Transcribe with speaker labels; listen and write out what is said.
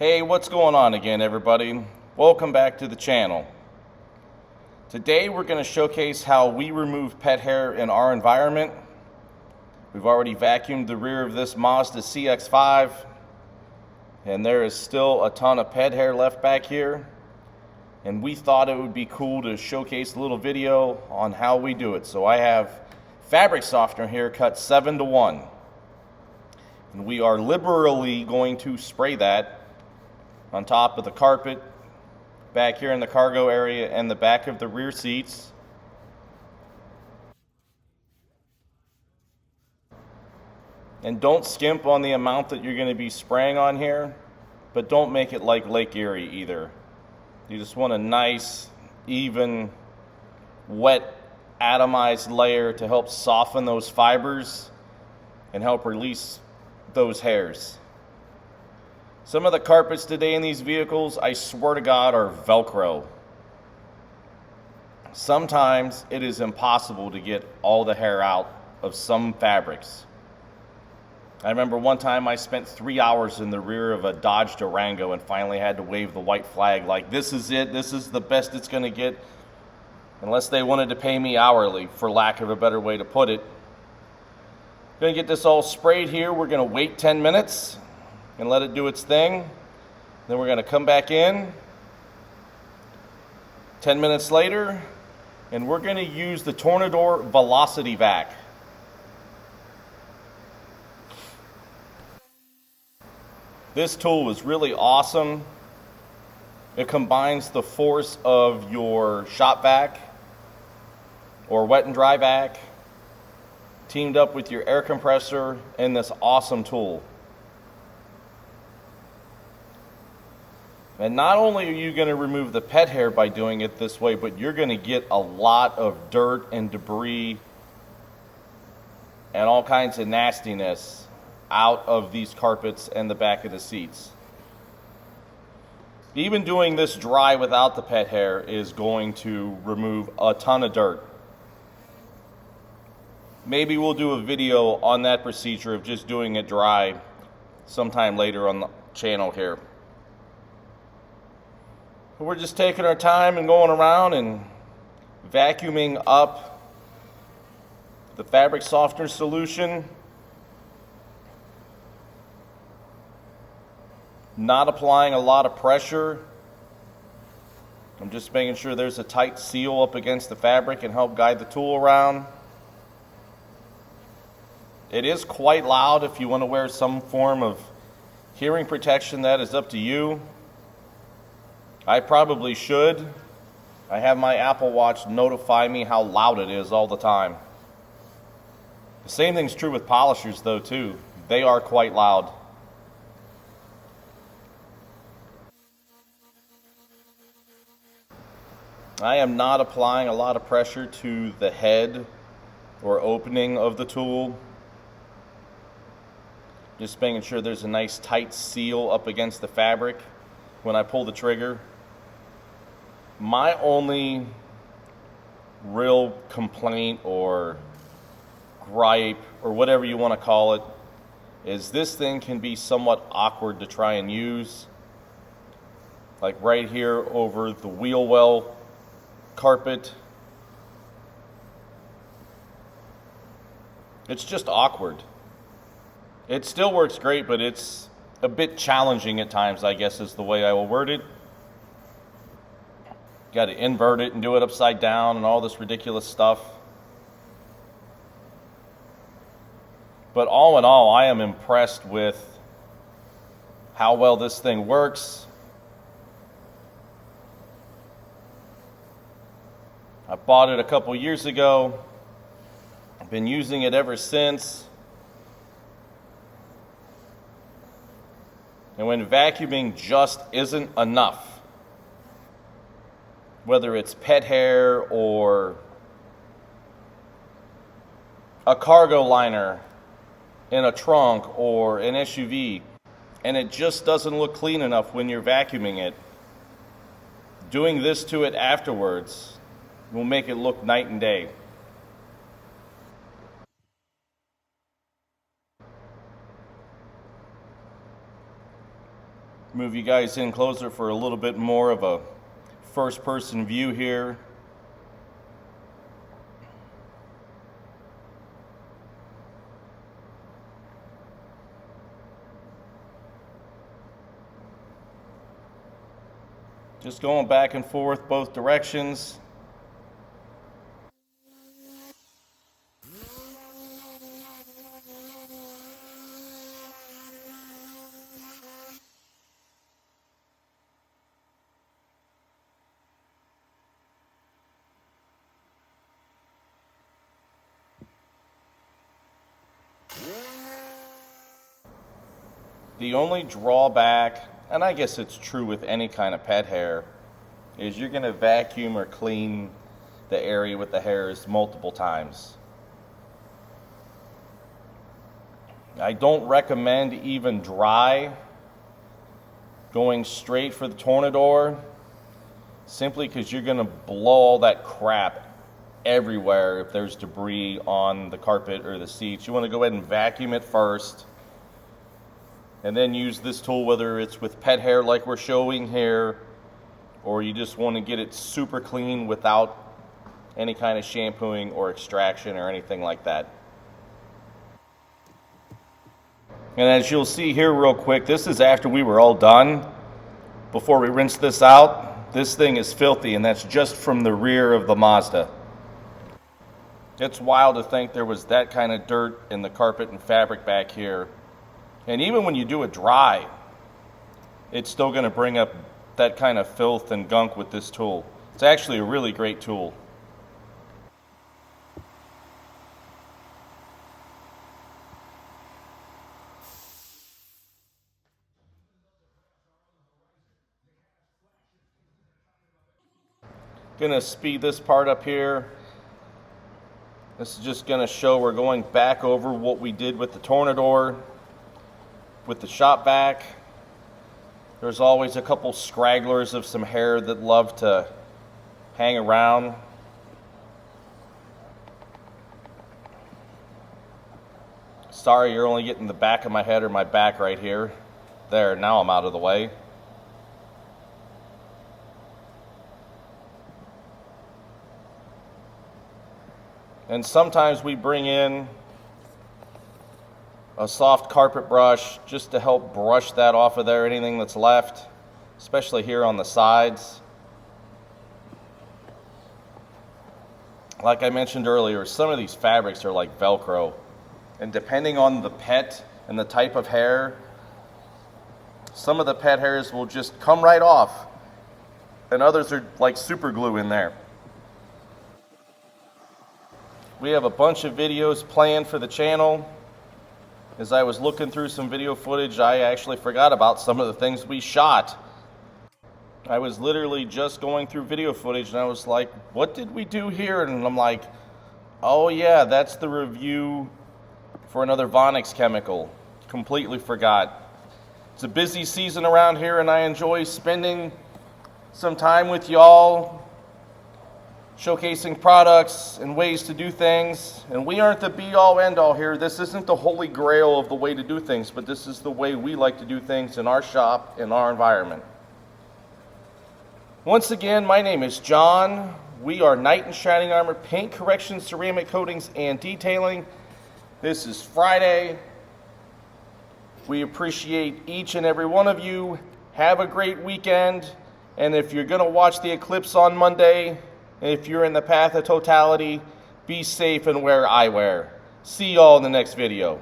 Speaker 1: Hey, what's going on again, everybody? Welcome back to the channel. Today we're going to showcase how we remove pet hair in our environment. We've already vacuumed the rear of this Mazda CX-5, and there is still a ton of pet hair left back here. And we thought it would be cool to showcase a little video on how we do it. So I have fabric softener here cut 7:1. And we are liberally going to spray that on top of the carpet, back here in the cargo area, and the back of the rear seats. And don't skimp on the amount that you're going to be spraying on here, but don't make it like Lake Erie either. You just want a nice, even, wet, atomized layer to help soften those fibers and help release those hairs. Some of the carpets today in these vehicles, I swear to God, are Velcro. Sometimes it is impossible to get all the hair out of some fabrics. I remember one time I spent 3 hours in the rear of a Dodge Durango and finally had to wave the white flag like, this is it, this is the best it's going to get, unless they wanted to pay me hourly, for lack of a better way to put it. Going to get this all sprayed here. We're going to wait 10 minutes and let it do its thing. Then we're going to come back in 10 minutes later, and we're going to use the Tornador Velocity Vac. This tool is really awesome. It combines the force of your shop vac or wet and dry vac teamed up with your air compressor in this awesome tool. And not only are you going to remove the pet hair by doing it this way, but you're going to get a lot of dirt and debris and all kinds of nastiness out of these carpets and the back of the seats. Even doing this dry without the pet hair is going to remove a ton of dirt. Maybe we'll do a video on that procedure of just doing it dry sometime later on the channel here. But we're just taking our time and going around and vacuuming up the fabric softener solution. Not applying a lot of pressure. I'm just making sure there's a tight seal up against the fabric and help guide the tool around. It is quite loud. If you want to wear some form of hearing protection, that is up to you. I probably should. I have my Apple Watch notify me how loud it is all the time. The same thing's true with polishers though too. They are quite loud. I am not applying a lot of pressure to the head or opening of the tool. Just making sure there's a nice tight seal up against the fabric when I pull the trigger. My only real complaint or gripe or whatever you want to call it is this thing can be somewhat awkward to try and use. Like right here over the wheel well carpet. It's just awkward. It still works great, but it's a bit challenging at times, I guess is the way I will word it. Got to invert it and do it upside down and all this ridiculous stuff. But all in all, I am impressed with how well this thing works. I bought it a couple years ago. I've been using it ever since. And when vacuuming just isn't enough, whether it's pet hair or a cargo liner in a trunk or an SUV, and it just doesn't look clean enough when you're vacuuming it, doing this to it afterwards will make it look night and day. Move you guys in closer for a little bit more of a first-person view here. Just going back and forth both directions. The only drawback, and I guess it's true with any kind of pet hair, is you're going to vacuum or clean the area with the hairs multiple times. I don't recommend even dry going straight for the Tornador, simply because you're going to blow all that crap everywhere if there's debris on the carpet or the seats. You want to go ahead and vacuum it first, and then use this tool, whether it's with pet hair like we're showing here, or you just want to get it super clean without any kind of shampooing or extraction or anything like that. And as you'll see here real quick, this is after we were all done. Before we rinse this out, this thing is filthy, and that's just from the rear of the Mazda. It's wild to think there was that kind of dirt in the carpet and fabric back here. And even when you do it dry, it's still going to bring up that kind of filth and gunk with this tool. It's actually a really great tool. Going to speed this part up here. This is just going to show we're going back over what we did with the Tornador, with the shop vac. There's always a couple scragglers of some hair that love to hang around. Sorry, you're only getting the back of my head or my back right here. There, now I'm out of the way. And sometimes we bring in a soft carpet brush just to help brush that off of there, anything that's left, especially here on the sides. Like I mentioned earlier, some of these fabrics are like Velcro, and depending on the pet and the type of hair, some of the pet hairs will just come right off, and others are like super glue in there. We have a bunch of videos planned for the channel. As I was looking through some video footage, I actually forgot about some of the things we shot. I was literally just going through video footage and I was like, what did we do here? And I'm like, oh yeah, that's the review for another Vonix chemical. Completely forgot. It's a busy season around here and I enjoy spending some time with y'all, showcasing products and ways to do things. And we aren't the be-all end-all here. This isn't the holy grail of the way to do things, but this is the way we like to do things in our shop, in our environment. Once again, my name is John. We are Knight in Shining Armor Paint Correction, Ceramic Coatings, and Detailing. This is Friday. We appreciate each and every one of you. Have a great weekend. And if you're going to watch the eclipse on Monday, if you're in the path of totality, be safe and wear eyewear. See y'all in the next video.